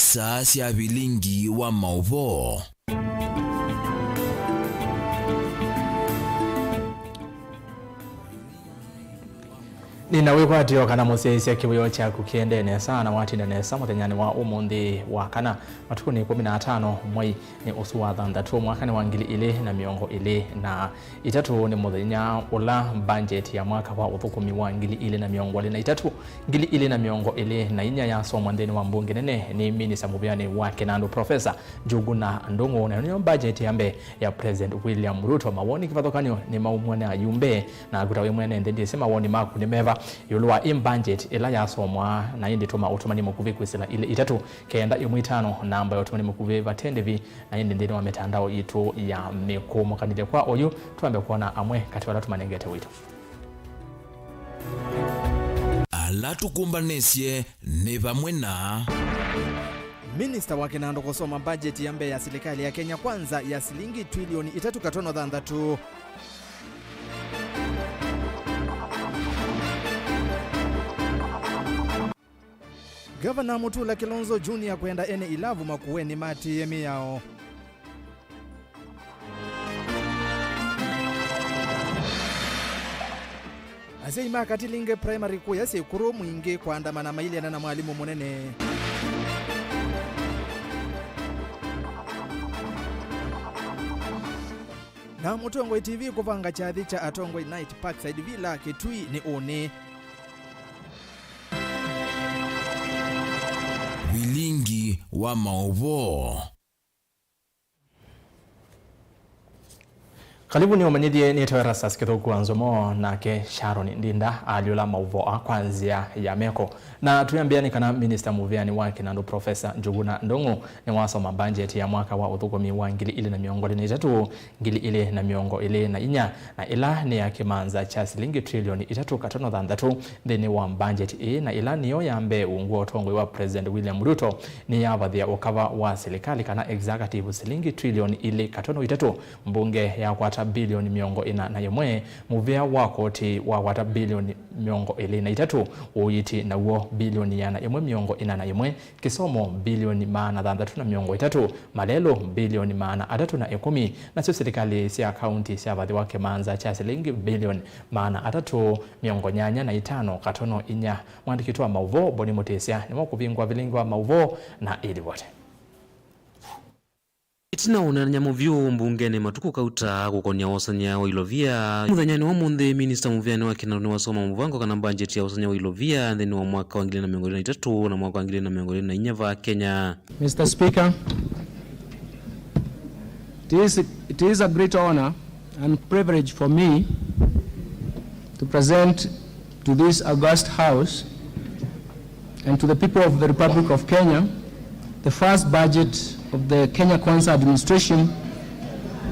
isa cia Vilingi wa Mauvoo. Ninawikwatio kana museisya kibuyo cha kukiende nesa na watinda nesa mutenyani wa umundi wa kana matuku ni 15 mwai ni usu wa thandatu mwakani wa 2023 ni muthenya ula budget ya mwaka wa uthukumi wa 2023 2024 ya somwa nthini wa mbunge nene ni minista muvyani wa Kinandu Profesa Njuguna Ndung'u na niyo budget yambe ya President William Ruto. Mawoni kivathokanio ni maumwane ayumbe na gutawe mwene nthindi sema woni maku ni meva yulwa budget ila ya somwa na indi tuma utumani mukuvi kwisila ile itatu kenda imwitano namba ya utumani mukuvi vatendevi na indi ndini wa mitandao itu ya mikumu kanile kwa oyu tuambe kuona amwe kati wala tumanengete witu ala tukumbanesye ni vamwe na Minister wa Kinandu kusoma budget ya mbe ya serikali ya Kenya kwanza ya shilingi trilioni 3.3. Governor Mutula Kilonzo Junior kwenda ene ilavu makuweni mati yemi yao. Aseima Katilinge primary kuya sekuru mwingi kuandamana maili na mwalimu munene. Na Mutongwe TV kuvanga chathi cha Atongwe Night Parkside Villa Kitui ni one. Vilingi wa Mauvoo. Karibu ni umanyidie ni ERASTUS kithuku NZOMO na ke Sharon Ndinda aliola Mauvoo kwanzia ya meko na tuyambiani kana minister muvyani wa Kinandu Profesa Njuguna Ndung'u ni wasoma budget ya mwaka wa uthukumi wa 2023 2024 na ila ni ya kimanza cha shilingi trilioni 3.3 thini wa budget na ila niyo yambe unguo tongwe wa President William Ruto ni ya vathia ukava wa serikali kana executive shilingi trilioni 3.3 mbunge ya kwata bilioni miongo ina na yemwe muvea wako ti wa wata bilioni miongo ili na itatu uyiti na uo bilioni yana yemwe miongo ina na yemwe Kisomo bilioni maana thandatu na miongo itatu Malelo bilioni maana atatu na 10 na sio serikali sia county sia vathi wake manza cha shilingi bilioni maana atatu miongo nyanya na 5 katono inya mwandikitwa Mauvoo boni mutesia ni mwakuvingwa Vilingi wa Mauvoo na ili wote itina unanya muvyu mbungene matuku kauta kukonia wasanya wa ilovia muthanyani wa munthe minister muvyani wa Kinandu ni wasoma muvango kana budget ya wasanya wa ilovia thini wa mwaka wa 2023 na mwaka wa 2024 va Kenya. Mr. Speaker, it is a great honor and privilege for me to present to this august house and to the people of the Republic of Kenya the first budget of the Kenya Kwanza administration.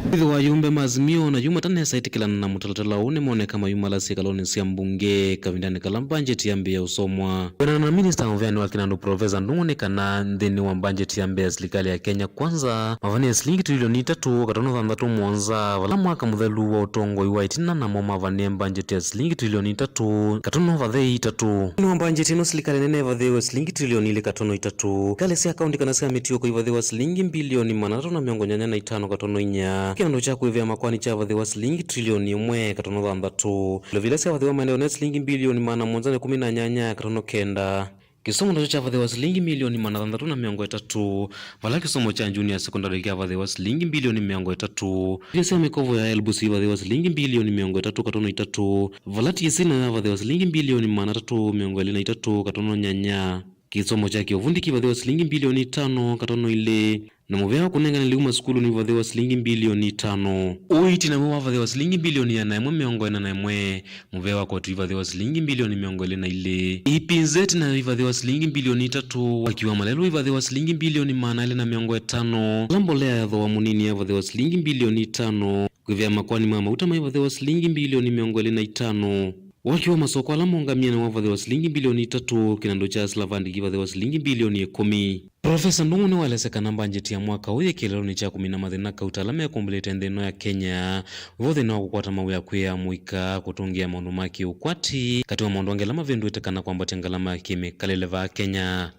Wa yumbe mazimio na yuma tanesa itikilana na mutalatala une moneka mayuma la sikaloni sia mbunge kavindani kala budget ya mbe ya usomwa. Wena na minister muvyani wa Kinandu Profesa Ndung'u kana ndini wa budget ya mbe ya serikali ya Kenya kwanza mavani ya shilingi trilioni 3.3 mwanza vala mwaka muthelu wa utongo iwa itina na moma vani budget ya shilingi trilioni 3 vathe 3 ni wa budget ino serikali nene vathe wa shilingi trilioni 3 kale sia akaunti kana sia mitioko ivathe wa shilingi bilioni 385 katono inya Kinandu cha kuivya makwani cha vathi wa shilingi trilioni 1.3 vile sia vathi wa maendeleo shilingi bilioni 118 katono kenda Kisomo ndo cha vathi wa shilingi milioni 330 vala kisomo cha junior secondary kia vathi wa shilingi bilioni 300 Kisa mikovo ya elbusi vathi wa shilingi bilioni 300 katono 3 vala tisina vathi wa shilingi bilioni 323 katono nyanya Kisomo cha kiovundi kivathi wa shilingi bilioni 5 katono ile na muvea kunenga niliuma skulu ni vathi wa shilingi bilioni 5 uiti na mwa vathi wa shilingi bilioni ya naimwe miongo na naimwe muvea wako tu vathi wa shilingi bilioni miongo na ile ipinzeti na vathi wa shilingi bilioni 3 wakiwa Malelo vathi wa shilingi bilioni 8 na miongo 5 lambolea ya dhoa munini ya vathi wa shilingi bilioni 5 kuvya makwani mama utama vathi wa shilingi bilioni miongo na 5 wakiwa masoko ala mongamia na wavathi wa shilingi bilioni 3 Kinandu cha Slavandi kivathi wa shilingi bilioni 10 Profesa Ndung'u ni waleseka budget ya mwaka uye kileloni cha 10 na kautalama ya kumbulete ndeno ya Kenya vothe na kukwata mawe ya kwea muika kutungia maundu maki ukwati katiwa maundu angela mavendu itakana kwamba tengalama kime kaleleva Kenya.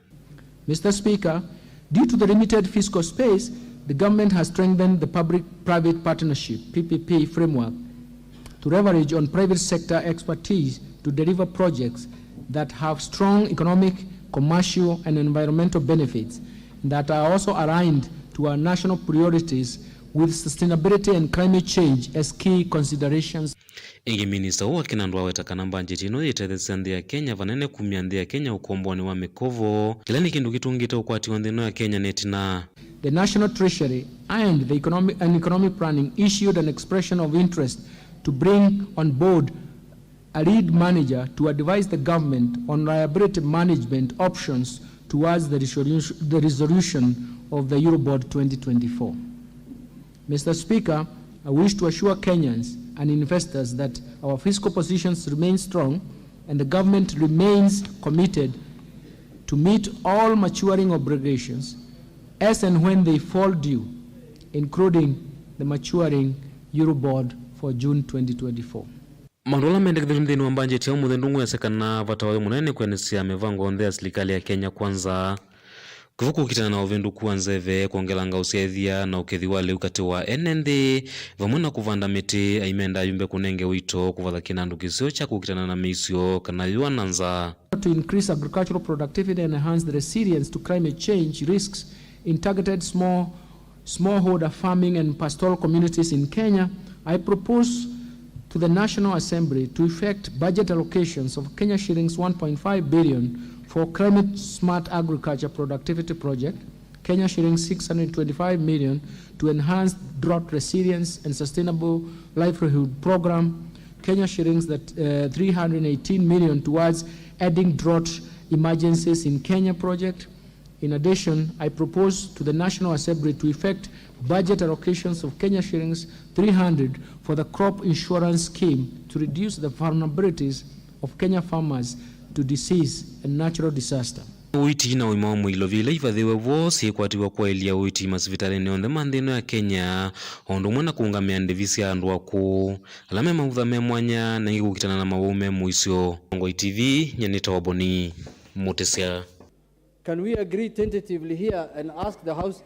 Mr. Speaker, Due to the limited fiscal space, the government has strengthened the public-private partnership (PPP) framework to leverage on private sector expertise to deliver projects that have strong economic, commercial, and environmental benefits that are also aligned to our national priorities with sustainability and climate change as key considerations. Ingi minista wa kinandu awetakana bajeti ino yetethesya nthi ya Kenya vanene kumia nthi ya Kenya ukomboni wa mikovo kila ni kindu kitungite ukwati wa nthi ino ya Kenya netina. The National Treasury and the economic planning issued an expression of interest to bring on board a lead manager to advise the government on liability management options towards the resolution of the Eurobond 2024. Mr. Speaker, I wish to assure Kenyans and investors that our fiscal positions remain strong and the government remains committed to meet all maturing obligations as and when they fall due, including the maturing Eurobond for June 2024. Mandola mendekithiri mthini wa bajeti ya umuthe ndungu yasekana vatawe munene kwenesia mivango nthe ya serikali ya Kenya kwanza kivuku kitana na uvindu kuwa nzeve kuongelanga usiaithia na ukethi wa liu kati wa NND vamwe na kuvanda miti aimenda yumbe kunenge wito kuvatha kinandu kisio cha kukitana na misio kana yuananza. To increase agricultural productivity and enhance the resilience to climate change risks in targeted smallholder farming and pastoral communities in Kenya, I propose to the National Assembly to effect budget allocations of Kenya shillings 1.5 billion for climate smart agriculture productivity project, Kenya shillings 625 million to enhance drought resilience and sustainable livelihood program, Kenya shillings 318 million towards adding drought emergencies in Kenya project. In addition, I propose to the National Assembly to effect budget allocations of Kenya shillings 300 for the crop insurance scheme to reduce the vulnerabilities of Kenya farmers to disease and natural disaster. Uiti na uima wa mwilo vile ifadhiwe vosi kwatiwa kwa ilia uiti masivitalini ondhe mandhino ya Kenya ondo mwena kuungamia ndivisi ya andu waku alame mautha me mwanya na ingi kukitana na mawume muisio. Ngoi TV nyanita waboni mutesia. Can we agree tentatively here and ask the House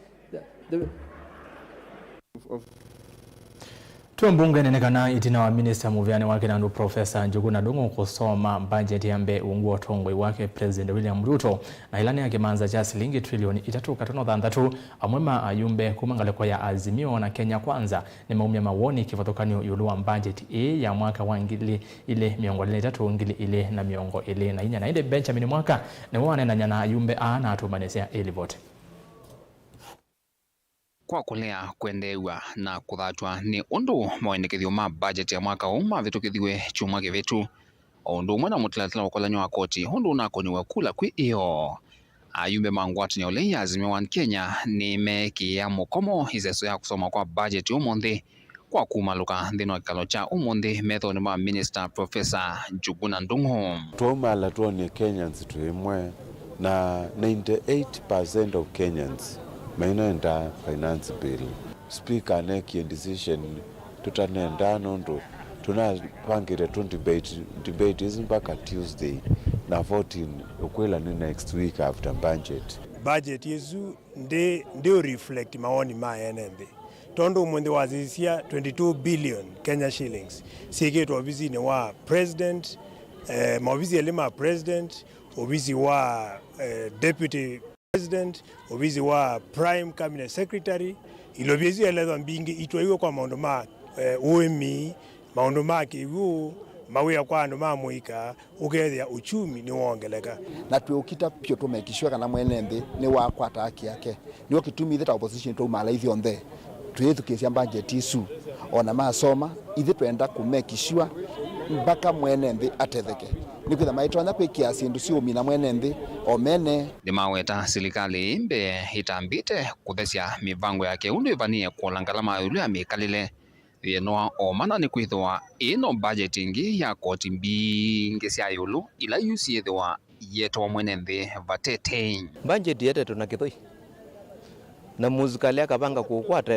Tumbunge nenekana itina wa Minister Muvyani wake na Professor Njuguna Ndung'u kusoma budget yambe unguo tongwe wake President William Ruto na ilani yake manza cha shilingi trilioni 3.3 amwema ayumbe kumangaleko ya Azimio na Kenya Kwanza ni maumia mawoni kivatokanyo yuluwa budget ya mwaka wa ngili ile miongo 3 ngili ile na miongo ile na inya na inde Benjamin mwaka na wane na nyana ayumbe na atumanesia ili vote. Kwa kulea kuendewa na kuthatwa ni undu mawendekethio ma budget ya mwaka uma vitukithiwe chuma kivetu undu mwana mutilatila wakolanyo wa koti undu unakoniwa kula kwi iyo ayumbe mangwatu ni ole ya Azimio wa Kenya ni meki ya mukomo izeso ya kusoma kwa budget umundi kwa kumaluka ndino kikalo cha umundi methoni ma Minister Professor Njuguna Ndung'u. Tuomala tuone Kenyans tuimwe na 98% of Kenyans mainenda finance bill. Speaker neki decision tutanenda nondo tunapangire debate is mpaka Tuesday na voting ukwela ni next week after budget yesu ndio reflect maoni ma NND tondo mwende wazisia 22 billion Kenya shillings sigeto obizi ne wa president mabizi elema president obizi wa deputy president obizi wa prime cabinet secretary ilobiezi elezo mbingi itwa kwa maondo ma OMI maondo make iwo mawe kwa ando mamuika ukethia uchumi ni wongeleka na twikita pio tumekishwa kana mwenende ni wa kwata haki yake ni okitumi theta opposition to mala ithio nthe twithukisia budget isu ona masoma ithi twenda kumekishwa mpaka mwenende atetheke ni kwitha maitonya kwikia sindu cio mina mwenende omene ni maweta serikali imbe itambite kuthesia mivango yake undu ivanie kulangala mayulu ya mikalile yeno omana ni kwithwa ino budget ingi ya koti mbingi cia yulu ila yusiethwa yeto mwenende vatete budget yete tunakithoi na muzikali akapanga kukwata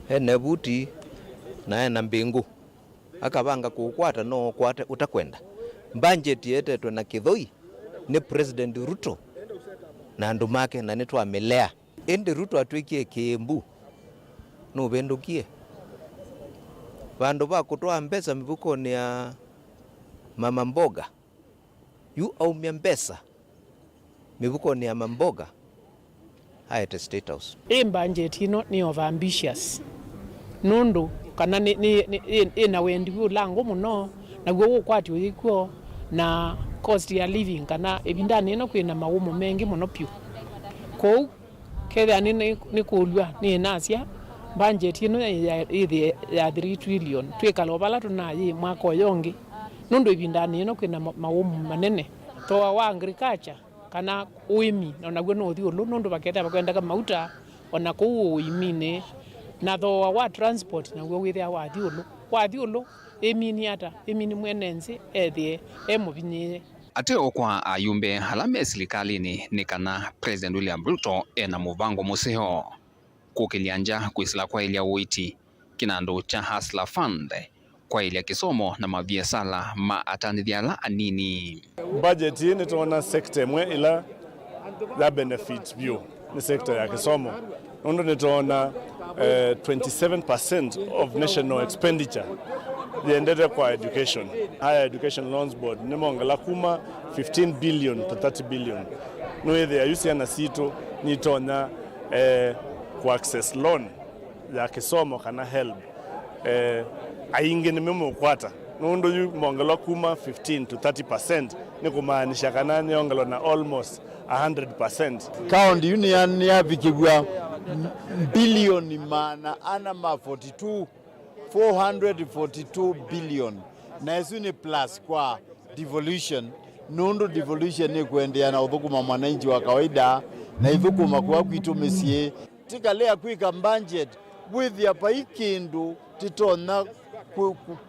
enebuti na mbingu akapanga kukwata no kwata utakwenda budget yete tunakithoi ni President Ruto na andu make na nitwamelea indi Ruto atwikie Kiembu no bendukie vandu va kutoa mbesa mivukoni ya mama mboga yu aumia mbesa mivukoni ya mamboga at State House. Budget ino ni overambitious nundu kana ina wendi lango muno na gwo kwati wiko na cost ya living kana ebindani ino kwina mawumo mengi muno pyu ko ketha ni kulwa ni nasia budget ino ya 3 trillion twikalo bala tunayi mwako yongi nundu ebindani ino kwina mawumo manene toa wa agriculture kana uimi na gwe no thiulu nundu baketa bakwenda ka mauta ona ku uimine na thoa wa transport na gwe withia wa thiulu emini mwenenzi ethie emubinye ate okwa ayumbe halame serikalini ni kana President William Ruto ena muvango museho kukilianja kuisila kwa ilia uiti kinando cha Hustler Fund kwa ilia kisomo na mabiasala maatanithiala anini. Budget hii nituona sekta mwe ila la benefits view ni sekta ya kisomo. Nondo nituona 27% of national expenditure liendete kwa education. Higher Education Loans Board nimongela kuma 15 billion to 30 billion. Nwethe ayusi ana sito nituona kwa access loan ya kisomo kana help. Aingi ni mimo kwata. Nondo yu mongela kuma 15 to 30% ni kumaanisha kana ni ongela na almost 100%. County union ya vikigwa bilioni maana ana ma 442 billion na isu ni plus kwa devolution. Nondo devolution ni kuendea na uthukuma mwananchi wa kawaida na ithukuma kwa kwitumesie tikalea kwika budget with ya paikindu titona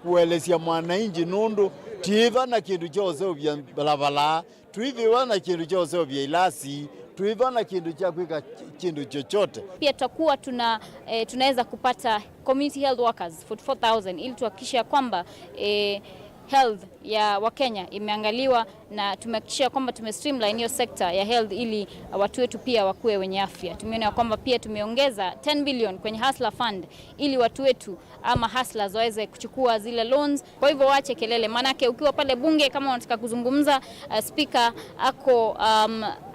kuelesia mwananchi nundu tiiva na kindu chose vya balabala tuiva na kindu chose vya ilasi tuiva na kindu cha kwika kindu chochote. Pia tutakuwa tunaweza kupata community health workers 44,000 ili tuhakikisha kwamba health ya Wakenya imeangaliwa na tumehakikisha kwamba tumestreamline hiyo sekta ya health ili watu wetu pia wakuwe wenye afya. Tumeona kwamba pia tumeongeza 10 billion kwenye Hustler Fund ili watu wetu ama hustlers waweze kuchukua zile loans. Kwa hivyo waache kelele, manake ukiwa pale bunge kama unataka kuzungumza speaker ako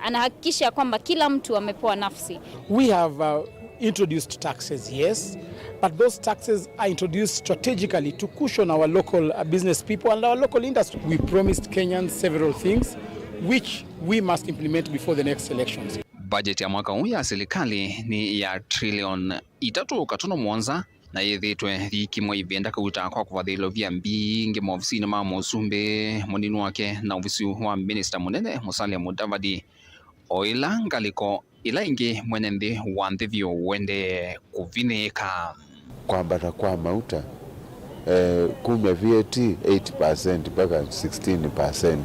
anahakikisha kwamba kila mtu amepewa nafasi. We have introduced taxes, yes, but those taxes are introduced strategically to cushion our local business people and our local industry. We promised Kenyans several things which we must implement before the next elections. Budget ya mwaka huu ya serikali ni ya trillion 3.1 na yethitwe thikimwe ibenda kuuta kwa kuvathilo vya mbingi maofisini ma Musumbe munini wake na ofisi wa minister munene Musalia Mudavadi oila ngaliko ila ingi mwenende wanthivyo wende kuvinika kwambata kwa mauta kume VAT 8% mpaka 16%.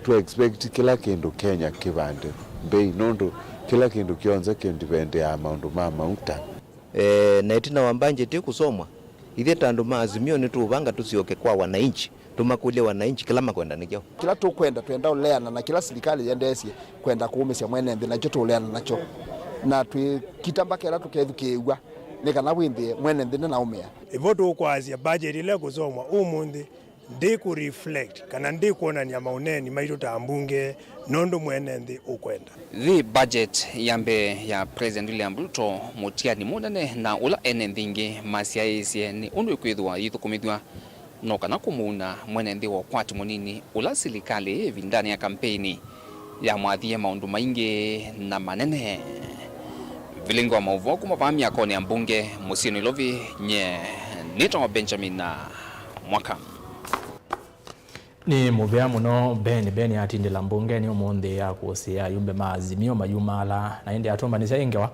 Tu expect kila kindu Kenya kivande bei nondo kila kindu kionza kindipende ya maundu ma mauta na itina wa budget kusomwa ithe tandu maazimio ni tuvanga tusioke kwa wananchi tumakule wananchi kila makwenda nikyo kila tukwenda twenda uleana na kila serikali yendesie kwenda kuumisya mwenende nacho tuleana nacho na twikitamba kera tukethukigwa nikana wimbi mwenende na umia ivo tukwazia budget ile kusomwa umundi ndi ku reflect kana ndi kuonania mauneni maitu tambunge nondo mwenende ukwenda the budget yambe ya President William Ruto mutiani munene na ula enendingi masiaisye ni undu kwithwa yithukumithwa no kana kumuna mwenende wa kwati munini ula serikali vindani ya kampeni ya mwathie maundu maingi na manene. Vilingi wa Mauvoo kumavami akoni ya mbunge musini lovi nye nito Benjamin na mwaka ni muvea muno beni atindila mbunge ni umundi ya kusia yumbe maazimio mayumala na indi atomba nisya ingewa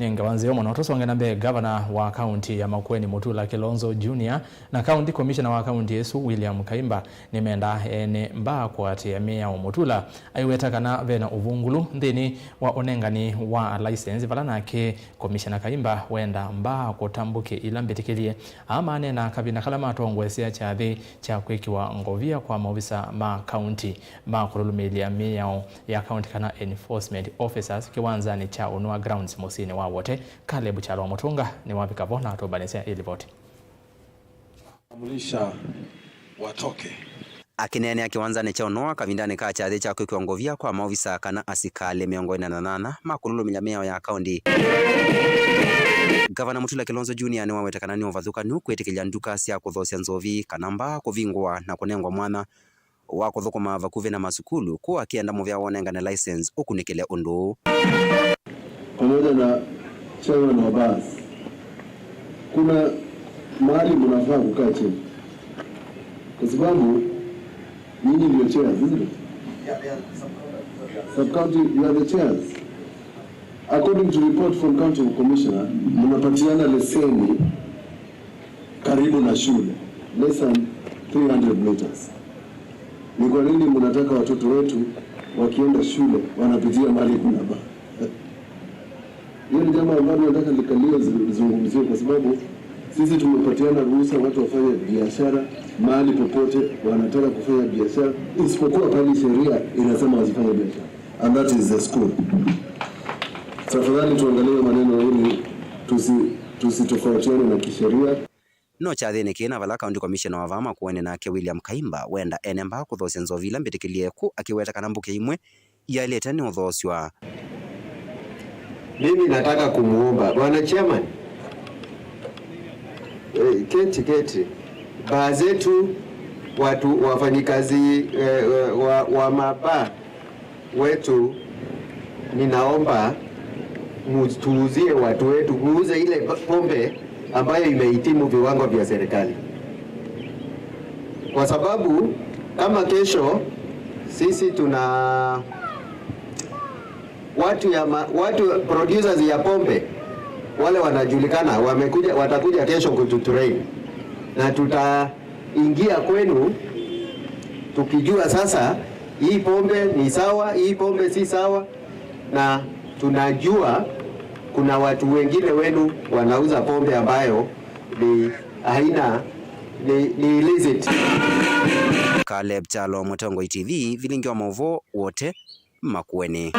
ningawanzio mwana tusonge na mbe governor wa county ya Makueni Mutula Kilonzo Junior na county commissioner wa county Yesu William Kaimba nimenda ene mba kwa tiamia wa Mutula aiweta kana vena uvungulu ndini wa onengani wa license valana ke commissioner Kaimba wenda mba kutambuke ilambetikilie amane na kabina kalama tongwesia chathi cha kwekiwa ngovia kwa maofisa ma county ma kurulumilia miao ya county kana enforcement officers kiwanza ni cha unua grounds mosini wa wote Caleb Chalo Mutunga ni wapika bona atobanesia ili vote amulisha watoke akinene akiwanza ne chaonoa kavindane ka chathi cha kwekiwa kwa maofisa kana asikale miongo 88 makululumilia miao ya county. Gavana Mutula Kilonzo Junior ni wawetakana ni ovathuka ni kwetikilia nduka cia kuthosia nzovi kanamba kuvingwa na kunengwa mwana wa kuthukuma vakuve na masukulu kwa akienda muvya wonenga na license ukunikile undu pamoja na chairman wa bus. Kuna mahali mnafaa kukaa chini kwa sababu nyinyi ndio chairs, isn't it? Sub-county, you are the chairs. According to report from county commissioner, mnapatiana leseni karibu na shule, less than 300 meters. Ni kwa nini mnataka watoto wetu wakienda shule wanapitia mahali kuna baa? Hiyo ni jambo ambalo nataka likalie zungumziwe kwa sababu sisi tumepatiana ruhusa watu wafanye biashara mahali popote wanataka kufanya biashara isipokuwa pale sheria inasema wasifanye biashara, and that is the school. Tafadhali tuangalie maneno ili tusitofautiane na kisheria. No chathini kina vala county commissioner wa vama kuene nake William Kaimba wenda enemba kuthosia nzovila mbetikilie ku akiweta kana mbuke imwe ya leta ni uthoswa. Mimi nataka kumuomba bwana chairman, keti baa zetu watu wafanyikazi wa maba wetu, ninaomba mutuuzie watu wetu, muuze ile pombe ambayo imehitimu viwango vya serikali, kwa sababu kama kesho sisi tuna watu producers ya pombe wale wanajulikana watakuja kesho kututrain na tutaingia kwenu tukijua sasa hii pombe ni sawa, hii pombe si sawa, na tunajua kuna watu wengine wenu wanauza pombe ambayo ni haina ni illicit. Caleb Chalo Mutunga TV Vilingi wa Mauvoo wote Makueni.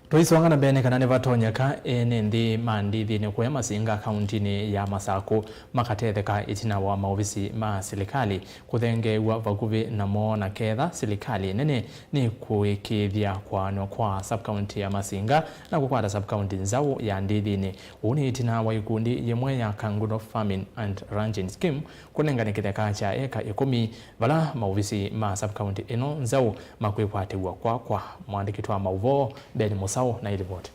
Tuisonga na bene kana nevatonyeka ene ndi mandithi ni kwa masinga kaunti ya Masako makatetheka itina wa maofisi ma serikali kuthenge wa vakuvi na mona ketha serikali nene ni kuikithia kwa sub county ya Masinga na kukwata sub county nzao ya ndithi ni uni itina wa ikundi yemwe ya Kangundo Farming and Ranching Scheme kunenganikitheka cha eka 10 vala maofisi ma sub county ino nzao makwikwatewa kwa mwandikitwa Mauvoo Ben Musa na ili vote.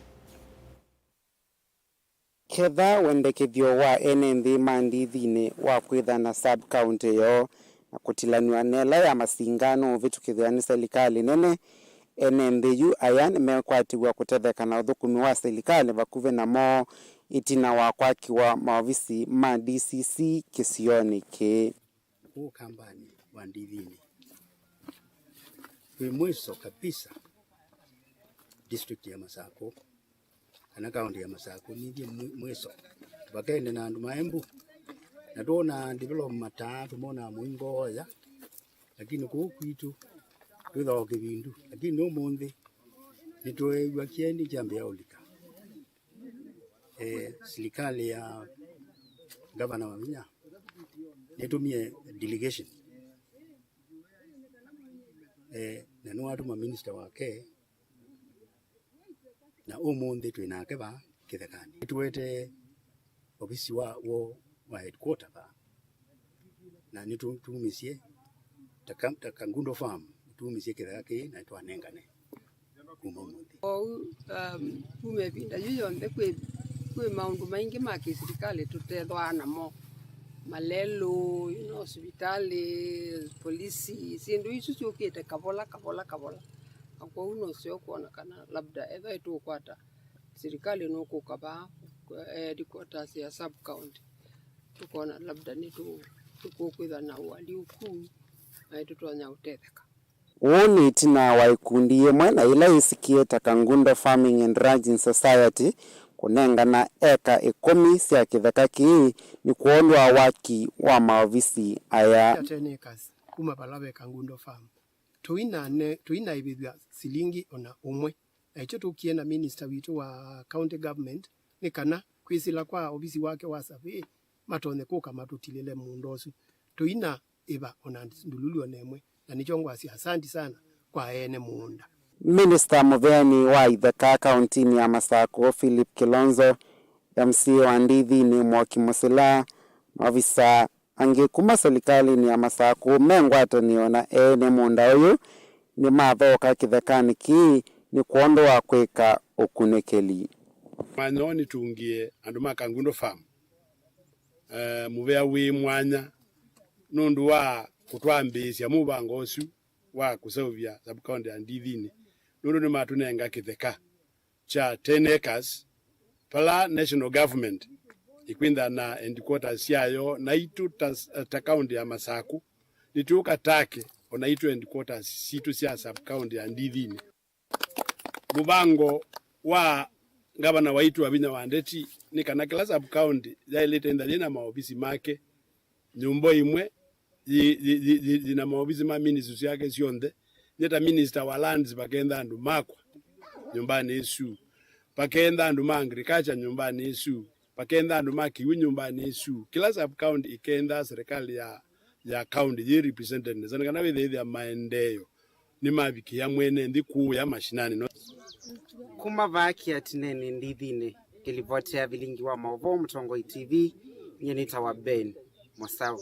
Ketha wendekithio wa NND mandithini wa kwithana sub county yo na kutilaniwa nela ya masingano vitukithia ni serikali nene NNDU ayan mekwatiwa kutetheka na uthukumi wa serikali vakuve na mo itina wa kwakiwa maofisi ma DCC kisioni ki huu kampani wa ndithini ni mwisho kabisa district ya Masako kana county ya Masako ni mwisho tubakende na andu maembu na tuona development matatu mona mwingo ya lakini kwitu twitho kibindu lakini no mundi nitwewa kiendi jambia ulika serikali ya governor wa Vinya nitumie delegation na no atuma minister wake na umundi twinake ba kithekani twete ofisi wa headquarter ba na nitumisie Kangundo farm tumisie kithekani na twanengane kuma umundi kume binda yoyonde kwe maundu maingi ma serikali tutethwa namo malelo hospitali polisi sindu isu ciukite kabola kwa uno sio kuona kana labda etho tukwata serikali no kukaba headquarters ya sub county tukona labda ni tukukwitha na wali ukuu na tutwanya utetheka woni tina waikundi yemwe na ila isikie ta Kangundo Farming and Ranching Society kunengana eka 10 cia kitheka ki ni kuondwa waki wa maofisi aya 10 acres kuma balabe Kangundo Farm tuina ibibya silingi ona umwe na icho tukienda minister witu wa county government ni kana kwisila kwa ofisi wake wa survey matone kuka matutilile mundosu tuina iba ona ndululu onemwe na nichongwasi asante sana kwa ene muunda. Minister Muviani wa Itheka County ni ya Masako Philip Kilonzo MC wa Ndithi ni Mwoki Musila ofisa ange kuma serikali ni ya Masako mengwata niona ene muunda uyu ni mathoka kithekani ki ni kuondoa kweka ukunekeli manyoni tungie andu Kangundo Farm muvea wi mwanya nundu wa kutwambisya mubango osu wa kusovya sub county ya Ndithini nundu ni matunenga kitheka cha 10 acres pala national government ikwinda na headquarters yayo na itu ta county ya Masaku nituka take ona itu headquarters situ sia sub county ya Ndithini mubango wa gavana waitu Wabinya Wandeti ni kana kila sub county ya ilete ndalina maofisi make nyumba imwe zina maofisi ma ministers yake sionde neta minister wa lands bakenda andu makwa nyumbani isu bakenda andu ma agriculture nyumbani isu bakenda andu ma kiwi nyumbani isu kila sub county ikenda serikali ya county ye represented zana kana with ya maendeleo ni mabiki ya mwene ndiku ya mashinani no kuma vaki atinene Ndithini kilipotea Vilingi wa Mauvoo Mtongo TV nyenita wa Ben Mosau.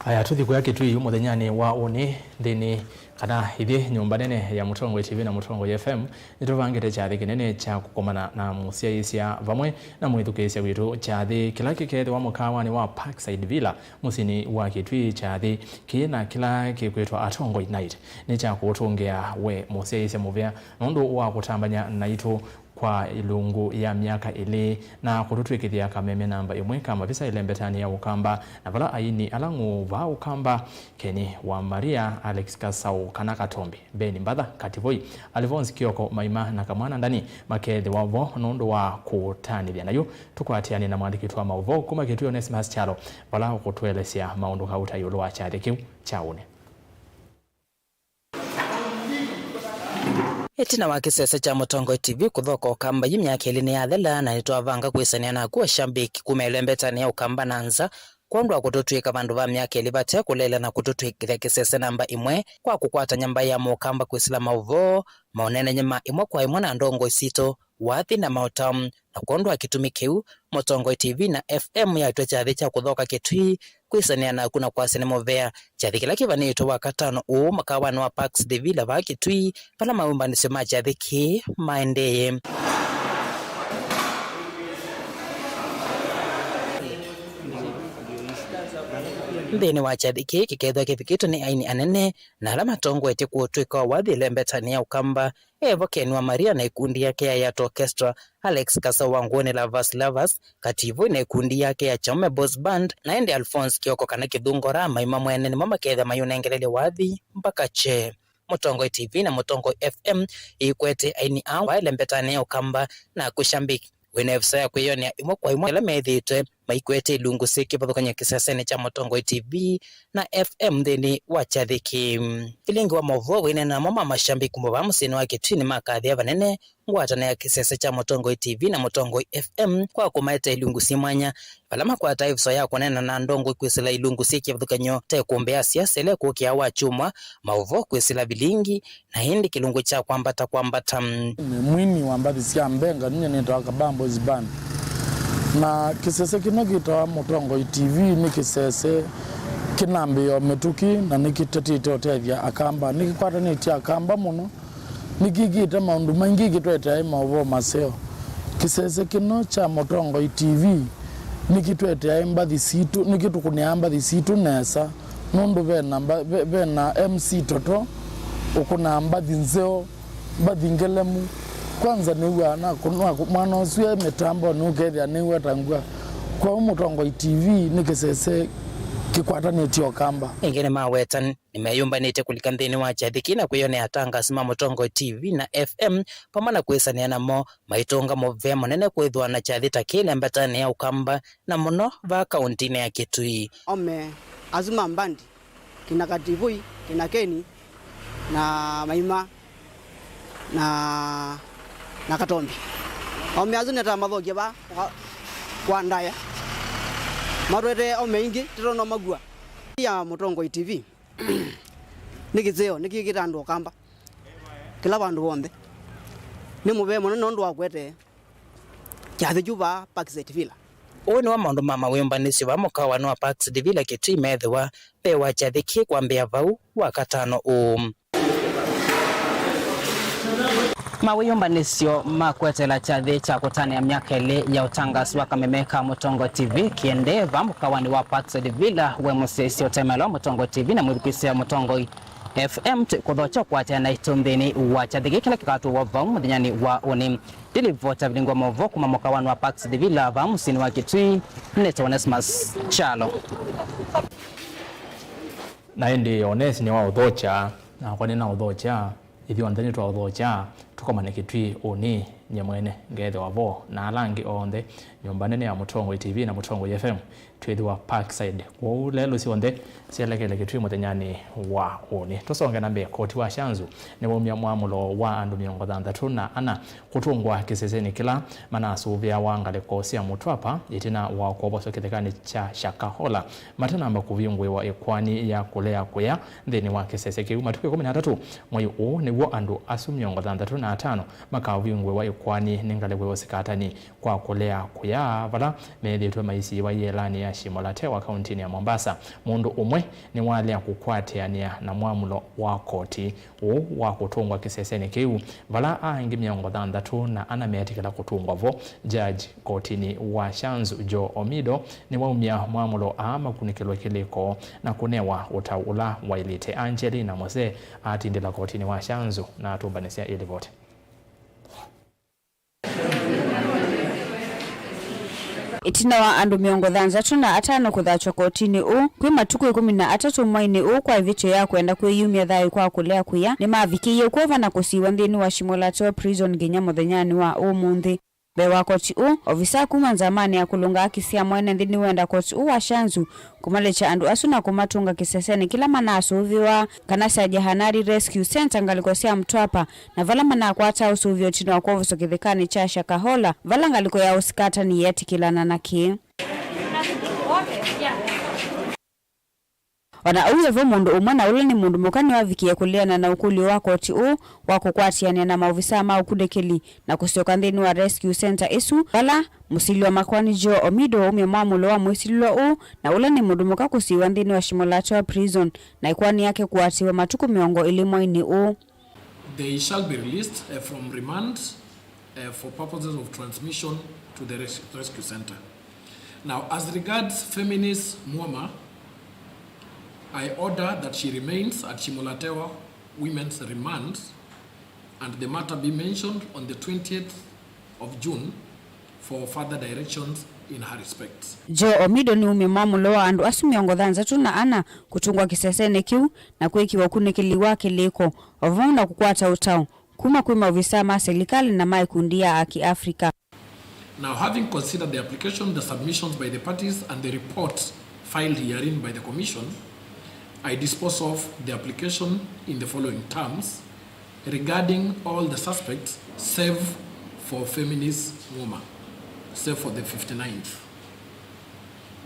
Aya tuthi kwa kitu yu muthenyani wa uni thini kana ithi nyumba nene ya Mtongo TV na Mtongo FM nituvangite chathi kinene cha kukomana na musiaisia vamwe na mwithukisya witu chathi kila kikethe wa mukawani wa Parkside Villa musini wa kitwi chathi kina kila kikwetwa Atongo Night ni cha kutungia we musiaisia muvea nundu wa kutambanya na itu kwa ilungu ya miaka ili na kututwikithia kameme namba imwe kama visa ilembetani ya ukamba na vala aini alangu va ukamba Keni wa Maria Alex Kasau Kanakatombi Beni Mbadha Kativoi Alivonzi Kioko Maima na kamwana ndani makethi wavo nundu wa kutanithia nayo tukwatiani na mwandiki wa Mauvoo kuma kitu Onesimus Chalo vala kutuelesya maundu kauta yulu wa chathi kiu chaune Etina wa kisese cha Mtongo TV kuthoka ukamba yimyaka ili ni yathela na nitwavanga kwisania na kuwa shambiki kumelembetani ya ukamba nanza kwondwa kututwika vandu va myaka ili vate kulela na kututwikithia kisese namba imwe kwa kukwata nyamba ya mukamba kwisila Mauvoo maunene nyema imwe kwa imwe na ndongo isito wathi na mautamu na kwondwa kitumi kiu Mtongo TV na FM ya itwe chathi cha kuthoka kitui kwisania na kuna kwa sinema vea chathi kila kivanito wa katano makawani wa Parkside Villa va kitui pala maumba nisema chathi ki maendeye Mbeni wa chathi ki kikethwa kivikito ni aini anene na ala Matongo eti kuotwika wathi lembetani ya ukamba Evo Keni wa Maria na ikundi yake ya Yato Orchestra Alex Kasau Wangone Lovers Kativu na ikundi yake ya Chaume Boss Band na ende Alphonse Kioko kana kithungora maima mwene ni mama ketha mayunengelele wathi mpaka che Mtongo TV na Mtongo FM ikwete aini awa lembetani ya ukamba na kushambiki wenefsa ya kuyonia imwe kwa imwe lemethite maikwete ilungu siki pathukanya kisasene cha Mtongo TV na FM thini wa chathiki Vilingi wa Mauvoo wine na mama mashambiki muva musini wa kitini makathi ya vanene ngwatana ya kisese cha Mtongo TV na Mtongo FM kwa kumaita ilungu simwanya palama kwa taifso ya kunena na ndongo kwisila ilungu siki pathukanyo te kumbea siasa ile kukia wa chumwa Mauvoo kwisila Vilingi na hindi kilungu cha kwambata mwini wa mbathi sia mbenga ninye nitwa Kabambo Zibani na kisese kino gitwa Mtongo TV ni kisese kinambio metuki na nikitetite otethia akamba nikikwata nitia akamba muno nikigita maundu maingi gitwete Mauvoo maseo kisese kino cha Mtongo TV nikitwete mbathi situ nikitukunia mbathi situ nesa nundu bena MC Toto ukuna mbathi nzeo mbathi ngelemu kwanza niwa na kunwa mwana usiwe mitambo nukethia niwa tangua kwa Mutongo TV nikisese kikwatanitio kamba ingene mawetan nimeyumbanite kulika nthini wa chathiki na kuyone atanga sima Mutongo TV na FM pamana kwisania namo maitonga move munene kwithwa na chathita kile mbatani ya ukamba na muno va kauntini ya Kitui ome azuma mbandi kina Kativui kina Keni na Maima na Katombi ome azune ta mathokia ba kwa ndaya marwete ome ingi tirono magua ya Mutongo TV nikizeo nikigitando kamba kila bandu bonde ni mube muno nondo wakwete kyathe juba Parkside Villa Uwe wa maundu mama wimbanisi wa mukawano wa Parkside Villa Kitui methwa pewa chathiki kwa mbea vau wakatano mawiyumbanisyo makwetela chathi cha kutania miaka ile ya utangasi wa kamemeka Mutongo TV kiendeva mukawani wa Parkside Villa we musesi otemelo Mutongo TV na mwirukisia Mutongo FM kuthocha kwatia na itumthini wa chathi kila kikatu wa vau muthinyani wa uni dilivota vilingwa Mauvoo kuma mukawani wa Parkside Villa va musini wa Kitui Neto Onesmus Chalo na indi Onesi ni wa uthocha na kwa nina uthocha ithio nthini twa uthocha tukomane Kitui uni nyamwene ngethe wavo na alangi onthe nyumba nene ya Mutongo TV na Mutongo FM twithwa Parkside kwa lelo cionthe cielekele Kitui muthenyani wa uni tusonge na mbere koti wa Shanzu ni wumia mwamulo wa andu 64 kutungwa kiseseni kila manasuvia wangaleko cia mutwapa itina wa kuoboso kithekani cha Shakahola matana makuvingwe wa ikwani ya kulea kuya nthini wa kisese kiu matuku 13 mwai u niguo andu asu 65 makavingwe wa ikwani ningalekwe osikatani kwa kulea kuya vala methitwe maisi wa yelani ya Shimolatewa kauntini ya Mombasa mundu umwe ni wale ya kukwatiania na mwamulo wa koti wa kutungwa kiseseni kiu vala aingi 63 na anametikila kutungwa vo judge kotini wa Shanzu Jo Omido ni waumia mwamulo ama kunikilwe kiliko na kunewa utaula wa Ilite Angelina Mose atindila kotini wa Shanzu na atumbanisia ili vote. Itina wa andu 35 kuthachwa kotini kwi matuku 13 mwaini kwa vicho ya kwenda kwiyumia thai kwa kulea kuya ni mavikiye kuva na kusiwa nthini wa Shimolatewa prison nginya muthenyani wa munthi bewa koti ofisa kuma nzamani ya kulunga akisia mwene nthini wenda koti wa Shanzu kumalecha andu asu na kumatunga kiseseni kila manasu uviwa kanasa Jahanari Rescue Center ngaliko sia mtwapa na vala mana kwata usuvio chino wa kuovuso kithekani cha Shakahola vala ngaliko ya usikata ni yeti kila nanaki wana uye vo mundu umwana ule ni mundu mukani wa vikiye kuliana na ukuli wa koti wa kukwatiania na maofisa ma ukudekeli na kusioka nthini wa Rescue Center isu vala musili wa makwani Jo Omido umye mwamulo wa mwisililo na ule ni mundu muka kusiwa nthini wa Shimolatewa prison na ikwani yake kuatiwa matuku 20 mwaini They shall be released from remand for purposes of transmission to the rescue center. Now, as regards feminist Mwama, I order that she remains at Shimolatewa Women's Remand and the matter be mentioned on the 20th of June for further directions in her respect. Jo Omido ni ume mwamulo wa andu asu 34 kutungwa kisesene kiu na kwekiwa kunekeli wake liko ovuna kukwata utao kuma kwima ofisa serikali na maikundia aki Afrika. Now, having considered the application, the submissions by the parties and the report filed herein by the Commission, I dispose of the application in the following terms regarding all the suspects save for feminist woman, save for the 59th.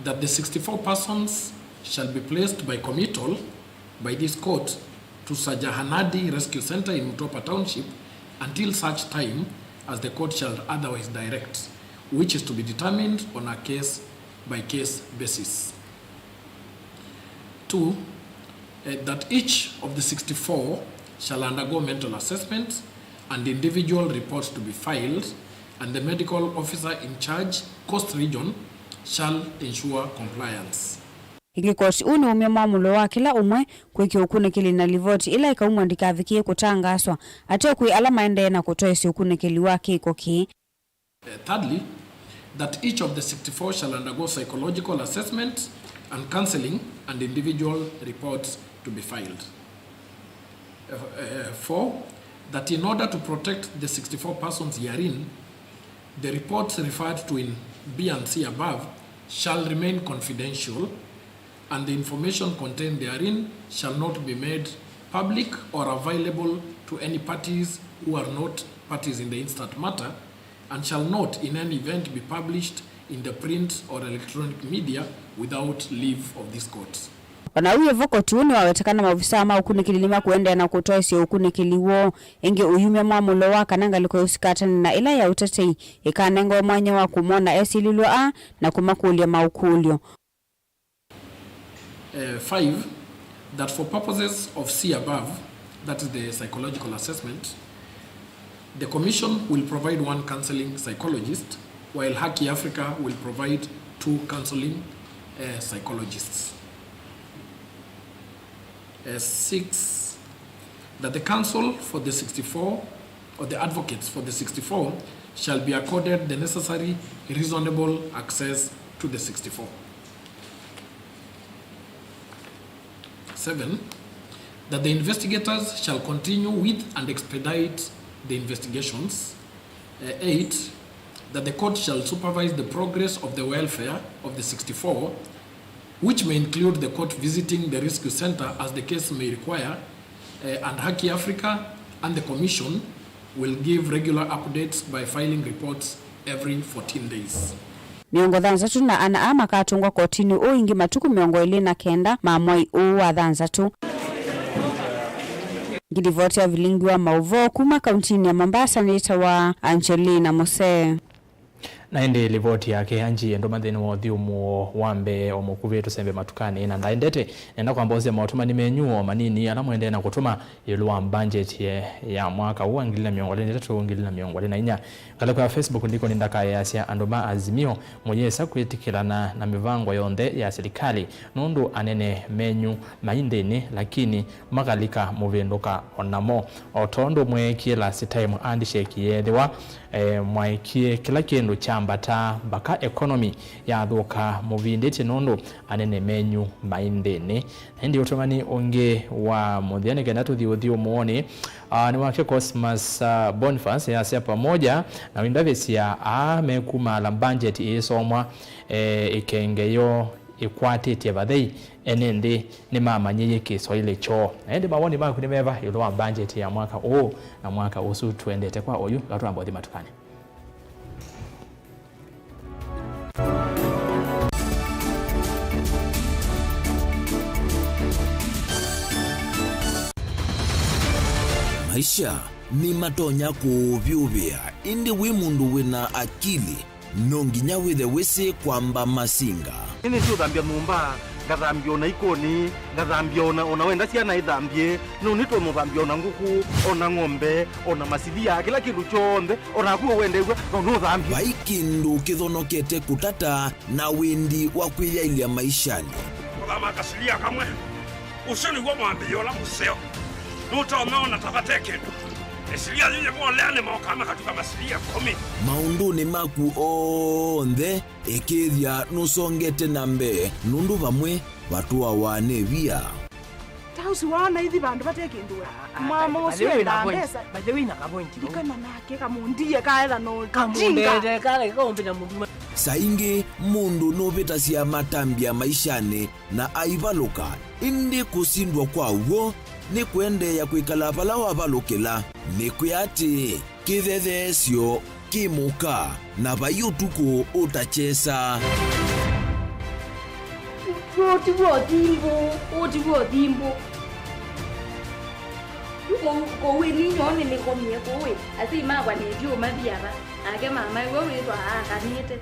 That the 64 persons shall be placed by committal by this court to Sajahanadi Rescue Center in Mutwapa Township until such time as the court shall otherwise direct, which is to be determined on a case-by-case basis. 2, that each of the 64 shall undergo mental assessment and individual reports to be filed, and the medical officer in charge, Coast Region, shall ensure compliance. Igikoti uni umya mwamulo wa kila umwe kwiki ukunikili na livoti ila ikaumwa ndikavikie kutangaswa ate kui alama ende na kutoesi ukunikili wake ikoki. Thirdly, that each of the 64 shall undergo psychological assessment and counseling and individual reports to be filed. 4, that in order to protect the 64 persons herein, the reports referred to in B and C above shall remain confidential, and the information contained therein shall not be made public or available to any parties who are not parties in the instant matter, and shall not in any event be published in the print or electronic media without leave of this court. Wanauye voko tuuni wawetekana maofisa ama ukunikililima kuende na kutoesi ukunikiliwo inge uyumya mwamulo wa kananga liko usikatani na ila ya utetei ikanengo mwanya wa kumona esililwa na kumakulia maukulio. 5, that for purposes of C above, that is the psychological assessment, the Commission will provide 1 counseling psychologist, while Haki Africa will provide 2 counseling psychologists. 6, that the counsel for the 64, or the advocates for the 64, shall be accorded the necessary reasonable access to the 64. 7, that the investigators shall continue with and expedite the investigations. 8, that the court shall supervise the progress of the welfare of the 64, which may include the court visiting the rescue center as the case may require, and Haki Africa and the Commission will give regular updates by filing reports every 14 days. Miongo dhanzatu na ana ama katungwa kotini ingi matuku miongo ili na kenda mamwai wa dhanzatu. Gidivoti ya Vilingi wa Mauvoo kuma kauntini ya Mombasa nita wa Angelina Mose. Na indi livoti yake anji ndo mathini wothi umo wambe omukuve tusembe matukani na ndaendete nenda kwa mbozi ya mautuma ni menyuo manini alamuende na kutuma iluwa budget ya mwaka huu ngilina miongole nitatu ngilina miongole na inya kala kwa Facebook ndiko nindaka ya asia andoma azimio mwenyesa kuitikilana na mivango yonde ya serikali nundu anene menyu maindeni lakini magalika muvendoka onamo otondo mweki last time andisheki yedewa mwaikie kila kindu chambata baka economy ya dhuka muvindete nondo anene menyu maindene ndi utomani onge wa mudhiane kenatu thiuthio muone ni wake Cosmas Boniface ya sia pamoja na windavesi ya amekuma la budget isomwa ikengeyo ikwatete bathei enende ni mama nyeye Kiswahili cho ndi mawoni maku nimeva ilo budget ya mwaka huu na mwaka usu tuendete kwa oyu gatwa mbothi matukane. Maisha ni matonya kuvyuvia indi wi mundu wina akili nonginya withe wisi kwamba masinga ini sio thambia mumba ngathambia ona ikoni ngathambia ona wenda ciana ithambie no nitwe muthambia ona nguku ona ng'ombe ona masilia kila kindu chonde ona kuo wendegwa no thambia vaikindu kithonokete kutata na windi wa kwiyailia maishani kuthama kasilia kamwe usoni wa mwambia ola museo nutaomeona tabate kindu esilia yeye mwolene mokama katuka masilia 10 maunduni maku onthe ekithia nusongete nambe nundu vamwe vatua wanevia tausi wana ithi bandu bate kindu mama ucio na pesa by WINAKE point dikana nake kamundia kaetha no kamundete kale kombina mundu saingi mundu novitasia matambia maishani na aivaluka indi kusindwa kwa uo ni kwende ya kwikala pala wavalukila ni kuyati kithethesyo kimuka na vayutuku utachesa otivo thimbo kowe ninyone nikomie kowe asi magwa nedio mathiara ake mama iwe witwa akanite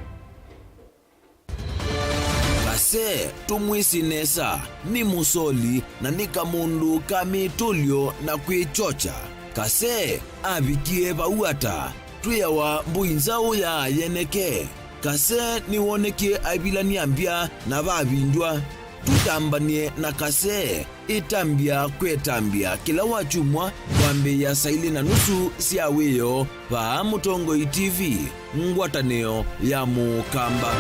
kase tumwisinesa ni musoli na nika mundu kamitulio na kwichocha kase avikie vauata tuyawa mbuinzao ya yeneke kase niwonekie avilani ambia na vavindwa tutambanie na kase itambia kwetambia kila wachumwa wambe ya saili na nusu siawiyo pa Mutongo TV ngwataneo ya Mukamba.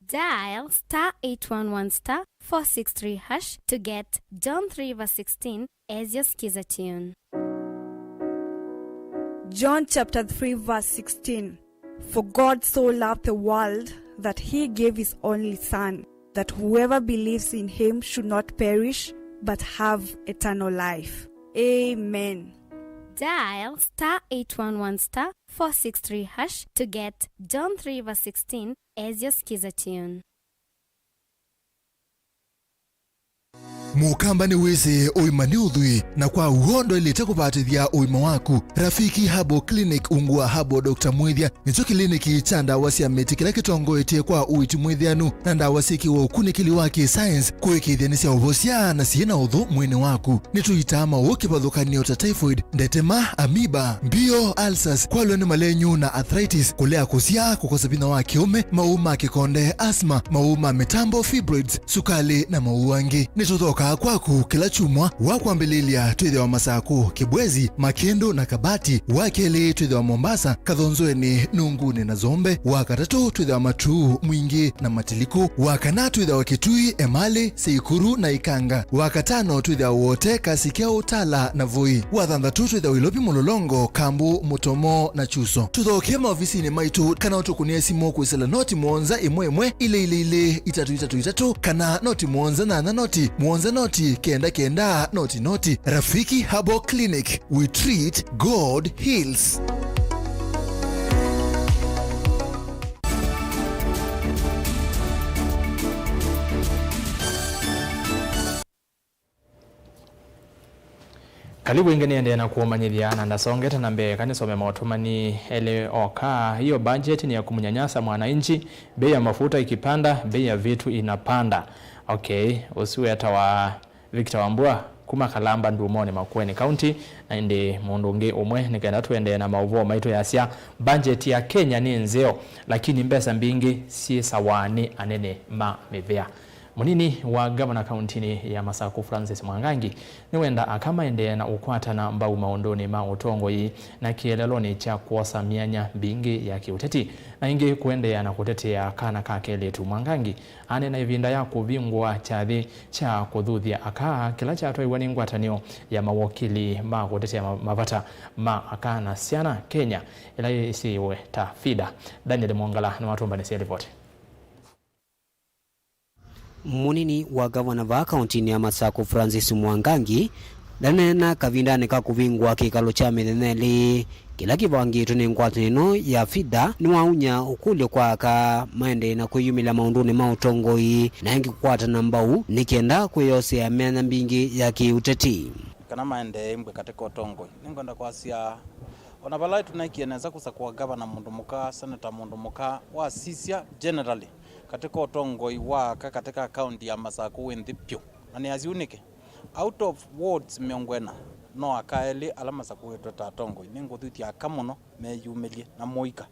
Dial *811*463# to get John 3:16 as your skiza tune. John chapter 3 verse 16. For God so loved the world that he gave his only Son, that whoever believes in him should not perish, but have eternal life. Amen. Dial *811*463# to get John 3:16 as your skiza tune. Mukamba ni wese oimani udhui na kwa uhondo ilete kupatithia uima waku. Rafiki Habo Clinic ungua Habo Dr. Mwithia nicho kliniki chanda wasi ameti kila kitongo etie kwa uiti mwithianu na ndawasiki wa ukunikili waki science kuwekithia nisi ya uvosia na siyena udhu mwini waku. Nituitama ukipathukanio ta typhoid, ndetema, amoeba, mbio, ulcers, kwalweni malenyu na arthritis, kulea kusia, kukosa bina wa kiume, mauma kikonde, asma, mauma mitambo, fibroids, sukali na mauangi. Nituthoka kwaku kila chumwa wakwambililia twithe wa Masaku, Kibwezi, Makendo na Kabati, wakeli twithe wa Mombasa, Kathonzweni, Nunguni na Zombe, wakatatu twithe wa Matuu, Mwingi na Matiliku, wakana twithe wa Kitui, Emali, Seikuru na Ikanga, wakatano twithe wa wote Kasikeo, Tala na Voi, wathanthatu twithe wa Ilopi, Mulolongo, Kambu, Mutomo na Chuso. Tuthoke maofisini maitu kana utukunie simu kuisela noti mwonza imwe ile itatu kana noti mwonza na noti mwonza noti kenda noti. Rafiki Habo Clinic, we treat, God heals. Karibu ingine ende na kuomanyithia na ndasongeta na mbe kanisome mautumani ele oka. Hiyo budget ni ya kumunyanyasa mwananchi, bei ya mafuta ikipanda, bei ya vitu inapanda. Okay, usiwe hata wa Victor Wambua kuma Kalamba Ndumoni Makueni County na indi mundungi umwe nikaenda tuende na Mauvoo maito yasia. Budget ya Kenya ni nzeo lakini mbesa mbingi si sawani anene ma mevea. Munini wa Governor County ya Masaku Francis Mwangangi ni wenda akama ende na ukwata na mbau maondoni ma utongo hii na kieleloni cha kuosa mianya bingi ya kiuteti na ingi kuende na kutetea kana kakele tu. Mwangangi ane na ivinda ya kuvingwa chathi cha kudhuthia aka kila cha atoi wani ngwatanio ya mawakili ma kutetea mavata ma aka na siana Kenya ila isiwe tafida. Daniel Mwangala na watu mbani siya report. Munini wa gavana wa kaunti ya Masaku Francis Mwangangi danena kavindane ka kuvingwa kikalo cha mitheneli kila kivangitu ni ngwatanino ya fida ni waunya ukulyo kwaka maende na kuyumila maunduni mautongoi na ingi kukwata na mbau nikienda kuyosea mianya mbingi ya kiuteti kana maende imbwe katika utongoi ningonda kwasia ona balai tunaikieneza kusakwa gavana mundu muka senator mundu muka wa sisia generally katika utongoi waka katika county ya Masaku wendipyo na ni aziunike out of wards miongwena no akaeli ala Masaku wetu tatongoi ninguthuti akamuno meyumilie na moika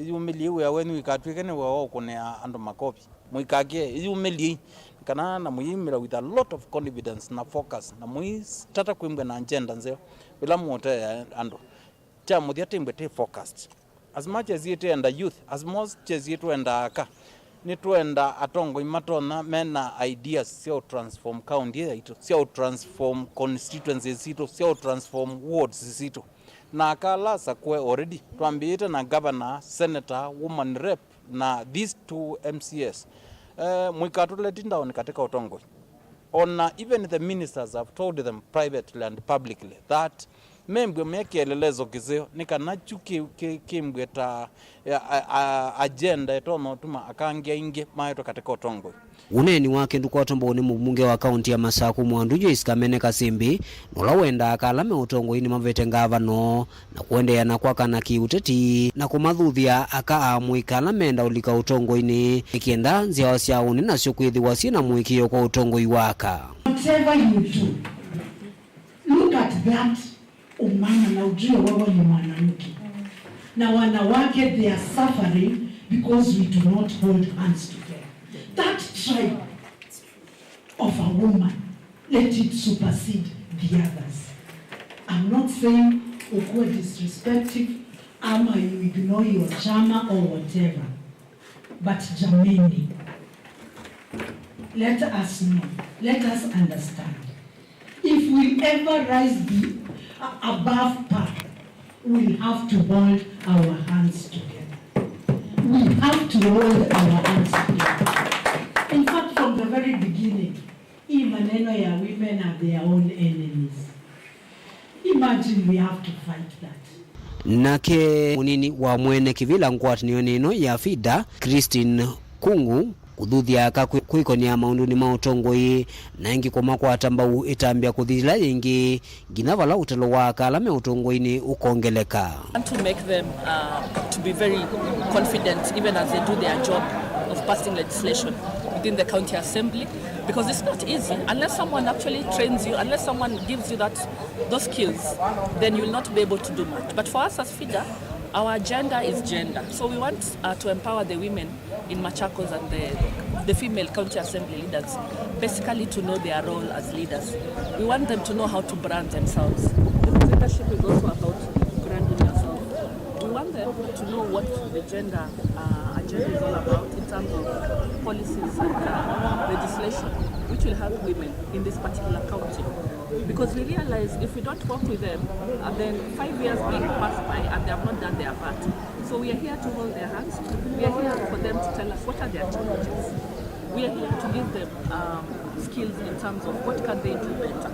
yumilie we wenu ikatwike ni wao kunea andu makopi moikagie yumilie kana na muyimira with a lot of confidence na focus na mui tata kwimbwe na agenda nzeo bila muote andu cha muthia timbe te focused as much as it and youth as much as it and aka ni tuenda atongo imatona mena ideas sio transform county ito sio transform constituencies ito sio transform wards zito na kala sakwe already tuambiite na governor senator woman rep na these two MCS mwikatuleti ndao katika utongo on even the ministers have told them privately and publicly that membwe mekielelezo kizeo nikanachu kimbweta agenda etono tuma akangia inge maito katika utongo uneni wake ndukwatombo ni mbunge wa kaunti ya Masaku Mwandujo Iskamene Kasimbi nola wenda akalame utongo ini mavete ngavano na kuendea na kwaka na kiuteti na kumadhuthia aka mwikala menda ulika utongo ini ikienda nzia wasia uni na shukuithi wasina mwikio kwa utongo iwaka. Whatever you do, look at that umana na ujue wawa ni mwanamke na wanawake they are suffering because we do not hold hands together. That tribe of a woman, let it supersede the others. I'm not saying Okwe disrespectful, ama you ignore your chama or whatever. But Jamini, let us know, let us understand. If we ever rise above par, we have to hold our hands together. We have to hold our hands together. In fact, from the very beginning, even women are their own enemies. Imagine we have to fight that. Nake munini wa mwene kivila ngwatanio nino ya FIDA Christine Kungu kuthuthia kwikonia maunduni ma utongoi na ingi koma kwata mbau itambia kuthila ingi ngina vala utelo wa kalame utongoini ukongeleka. I want to make them to be very confident even as they do their job of passing legislation within the county assembly, because it's not easy unless someone actually trains you, unless someone gives you those skills, then you will not be able to do much. But for us as FIDA, our agenda is gender. So we want to empower the women in Machakos and the female county assembly leaders, basically to know their role as leaders. We want them to know how to brand themselves. Because leadership is also about branding yourself. We want them to know what the gender agenda is all about in terms of policies and legislation, which will help women in this particular county. Because we realize if we don't work with them, then 5 years will pass by and they have not done their part. So we are here to hold their hands. We are here for them to tell us what are their challenges. We are here to give them skills in terms of what can they do better.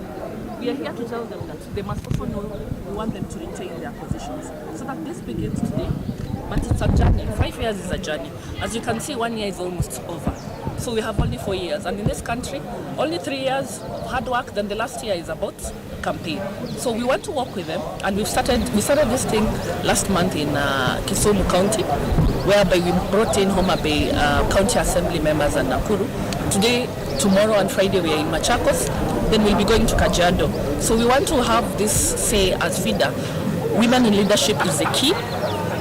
We are here to tell them that they must also know we want them to retain their positions. So that this begins today, but it's a journey. 5 years is a journey. As you can see, 1 year is almost over. So we have only 4 years. And in this country, only 3 years hard work, then the last year is about campaign. So we want to work with them. And we started this thing last month in Kisumu County, whereby we brought in Homa Bay County Assembly members and Nakuru. Today, tomorrow and Friday we are in Machakos. Then we'll be going to Kajiado. So we want to have this say as FIDA. Women in leadership is the key.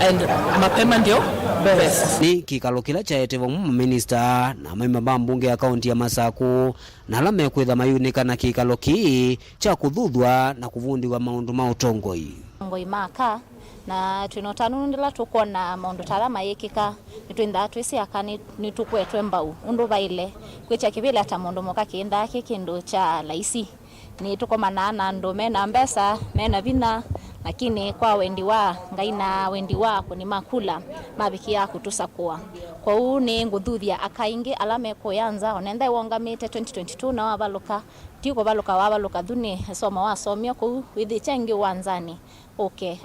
And mapema ndio best. Ni kikalo kila cha etevo minister na memba mbunge ya kaunti ya Masaku na alame kwetha mayunika na kikalo ki cha kuthuthwa na kuvundiwa maundu ma utongoi. Ngoi maka na twinotanundila tukona maundu tala mayikika nitwinda twisi akani nitukwetwe mbau undu baile kwecha kibila ta mundu moka kienda kindu cha laisi ni tukomana na ndume na mbesa mena vina, lakini kwa wendi wa ngaina wendi wa kuni makula mabikia kutusakua kwa huu ni nguthuthia akaingi alame kuyanza onenda wongamite 2022 na wabaluka tiko baluka wabaluka thuni soma wasomio ku withi chengi wanzani okay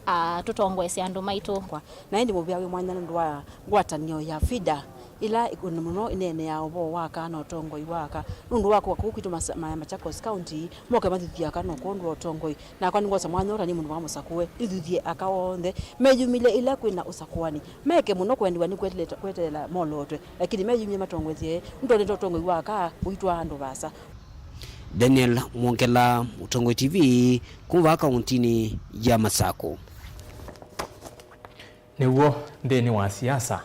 tutongwese andu maitu kwa na ndi mubya we mwanya ndu wa ngwatanio ya FIDA ila ikono muno inene ya obo waka na otongoi waka nundu wako kukitu Machakos County moke mathithia kana kondu otongoi na kwani ngwasa mwanya ora ni mundu wa Musakue ithithie akaonde mejumile ila kwina usakuani meke muno kwendiwa ni kwetela molotwe lakini mejumile matongwezie ndo ndo otongoi waka uitwa andu basa. Daniel Mwongela, Utongoi TV, kuva kauntini ya Masako. Niwo ndeni wa siasa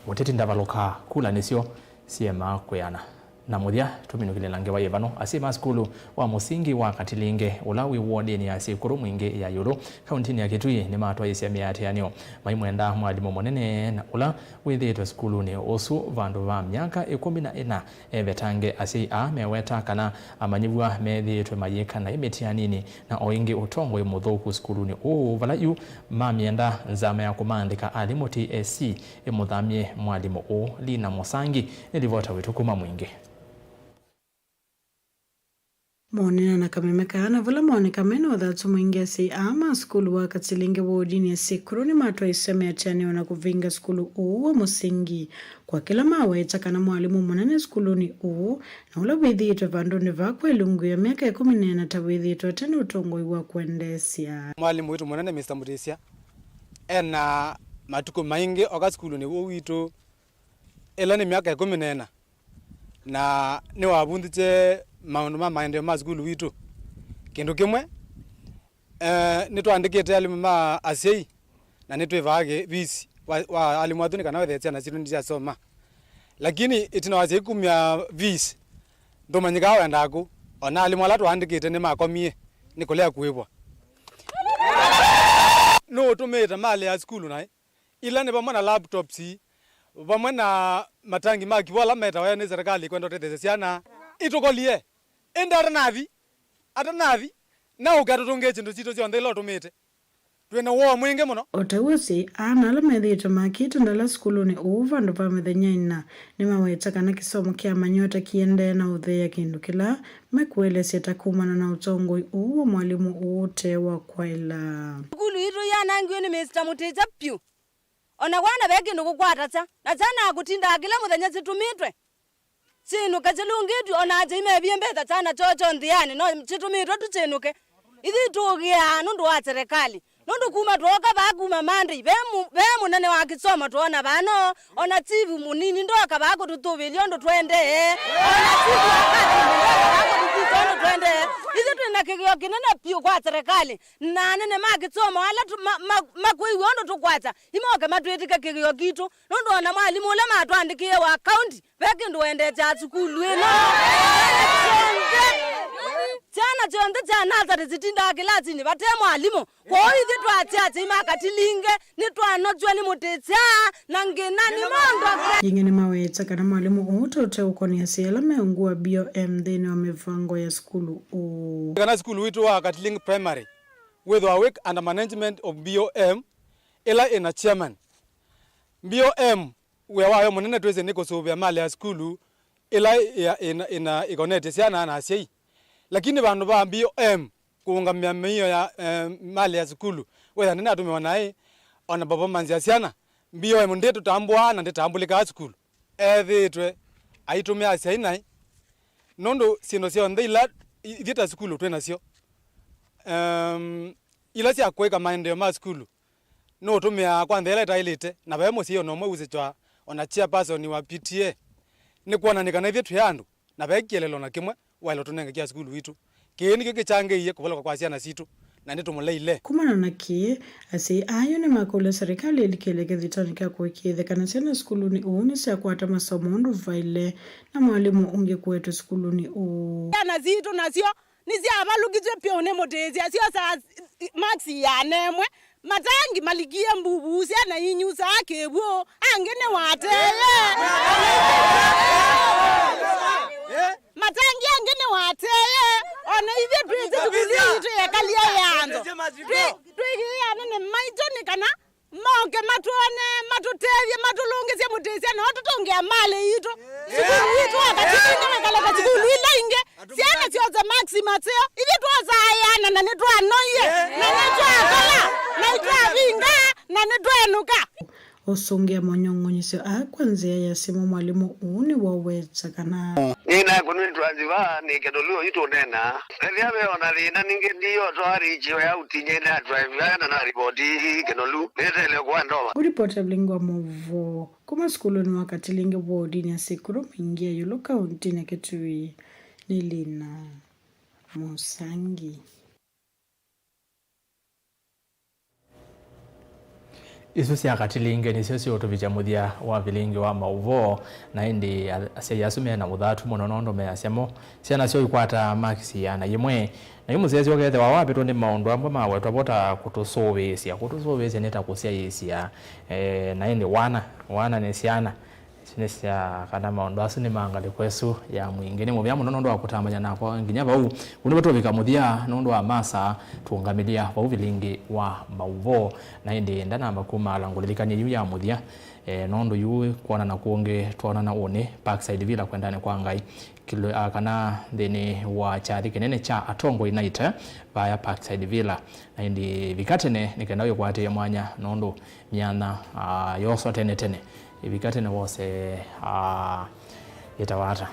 uteti ndavaloka kula nisio siema kuyana na muthia tuminukile lange wa yevano asima skulu wa musingi wa Katilinge ulawi wodeni ya sikuru mwingi ya yuro kauntini ya Kitui ni matwa isemi ya tianio maimwenda mwalimu monene na ula withitwe skulu ni osu vandu va myaka 14 evetange asi meweta kana amanyivua methitwe mayika na imetianini na oingi utongo imuthuku skulu ni valayu mamienda nzama ya kumandika alimu TSC imuthamie mwalimu Lina Mosangi nilivota witukuma mwingi. Monena na kamemeka na vula moneka meno wadhatu mwingia si ama skulu wa Katilinge wodini ya sikuru ni matwa iseme ya chani wana kuvinga skulu wa musingi kwa kila mawe chakana mwalimu mwanane skulu ni na ula withi ito vandoni vakwe lungu ya miaka 14 na tawithi ito tani utongo iwa kuendesia. Mwalimu wetu mwanane Mr. Mutesia ena matuko maingi oka skulu ni wito elani miaka 14 na ni wabundiche maundu ma maendeleo ma skulu witu kindu kimwe nitwandikite alimu ma asei na nitwivage visi wa alimu watu nikana wethe na situ ndisia soma lakini itina wase kumya visi ndo manyika wenda ku ona alimu ala twandikite ni makomie ni kulea kuibwa no tumeta mali ya skulu nai ila ne bamwana laptop si bamwana matangi maki wala meta wa ni serikali kwenda tetese siana itukolie endara navi atanavi na ugatunge chindu chito cionthe lo tumite twena wo mwinge muno otawusi ana alamethite makite ndala skuluni uvandu pa mithenya ni maweta kana kisomo kia manyota kiende na uthea kindu kila mekwelesya takumana na utongo uwo mwalimu wote wa kwaila skulu itu yanangio ni Mr. Muteja pyu ona wana beki ndo kukwata ta na sana akutinda kila muthenya situmitwe sinu kachelungitu ona aje imebiembeza sana chocho ndiani no situmitwe tuchenuke ithi tugia nundu wa serikali nundu kuma toka bakuma mande bemu nane wa kisoma tuona bano ona TV munini ndoka bako tutubili ndo twende ona TV wakati bako tutubili twende ithi twina kigyo kinene pio kwa serikali na nene makisoma wala makwe ndo tukwata imoke matwetika kigyo kitu nundu ona mwalimu ule matwandikie wa account beki ndo ende cha skulu eno Chana chonde chana ata zitinda kilasi ni bate mwalimu kwa hizi twacha imakatilinge ni twanojwa ni mutecha na ngena ni mondo yingene mawetsa kana mwalimu utote ukoni asiela meungua BOM thini wa mivango ya skulu kana skulu witu wa Katilingi primary with a work under management of BOM ila ina chairman BOM wewayo munene twese niko sobya mali ya skulu ila ina ikonete siana na asiei lakini bandu ba BOM kuungamia miyo ya mali ya skulu wetha nina tumewa nae ona baba manzi siana BOM ndetu tambwa na ndetambulika skulu thitwe aitumia asiai nondo sino sio ndila thita skulu twena sio ila sia kweka maendeleo ma skulu no tumia kwa ndela tailite na bemo sio no mwe uzitwa ona chairperson wa PTA ni kuona nikana vitu yandu na bekielelo na kimwe wale tunenge kia skulu witu keni kike change iye kubola kwa siana situ na ndeto muleile kumana na kie asi ayo ni makole serikali ilikeleke dhitanika kwa kiethe kana siana skulu ni uuni siya kuata masomo ndu vaile na mwalimu unge kwetu skulu ni yana zitu na sio ni siya abalugizwe pio ne motezi sio sa maxi ya nemwe matangi maligie mbubu siana inyusa akebwo angene wateye matangi angene wateye ona ivye tweze tukulitu yakalia yanzo twigi yanene maitoni kana moke matuone matutevye matulungisye mutesya na watutongia male ito sikulu witu wakatilinga makalaka sikulu ila inge siana sioza maxi mateo ivye tuwaza ayana na nitwa anoye na nitwa akola na nitwa vinga na nitwa enuka osongia monyongonyesyo akwanzia ya simu mwalimu uni wawetsa kana ina kunitwanziwa niketolio itonena eliabe onalina ninge ndio twari chiwe ya utinye na drive na report kenolu letele kwa ndola uripota Vilingi Mauvoo kuma skulu ni wakati linge wodi ya sikuru mingia yulo kaunti na Kitui Nilina Musangi isu cia Katilingi nicio ciutuvicha muthia wa Vilingi wa Mauvoo na indi asiasumia na muthatu muno nondo measiamo ciana cio ikwata maxi ya na imwe na imuziazi wakethe wa wapitwo ni maundu amwe mawetwa bota kutusuvisia nita kusiaisia na indi wana ni ciana sinesia kana maundu asu ni mangali kwesu ya mwingine muvya muno nondo wa kutambanya nako nginya bau unibatovika muthia nondo wa masa tuungamilia wa Vilingi wa Mauvoo na indi ndana makuma langulilikanye yu ya muthia nondo yu kuona na kuonge tuona na one Parkside Villa kwendane kwa ngai kilo kana thini wa chathi kinene cha Atongo United via Parkside Villa na indi vikatene nikenda yo kwate mwanya nondo myana yoso tene ibikate na wose yetawata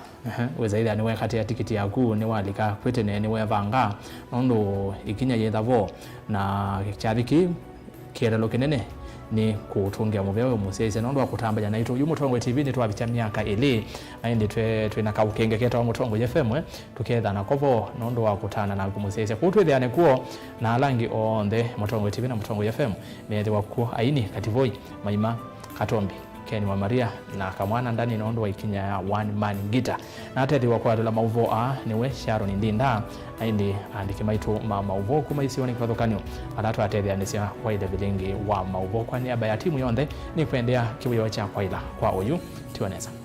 weza ida niwe kati ya tikiti yaku ni walika kwete ni we vanga nondo ikinya yethavo na chathiki kierelo kinene ni kutungia muveo musese nondo wa kutambanya na itu Mutongo TV ni twabicha miaka ili aindi twina kaukengeketa wa Mutongo FM tuketha na kovo nondo wa kutana na kumusese kutwithiane kuo na alangi onthe Mutongo TV na Mutongo FM methi waku aini kativoi maima Katombi Ken wa Maria na kamwana ndani nondo wa ikinya ya one man guitar na atethi wa kwa Mauvoo niwe Sharon Ndinda aindi andike maitu Mauvoo kuma isioni kathokanio alatu atethi anisia kwa ile Vilingi wa Mauvoo kwa niaba ya timu yonde ni kuendea kibuyo cha kwaila kwa uyu tioneza.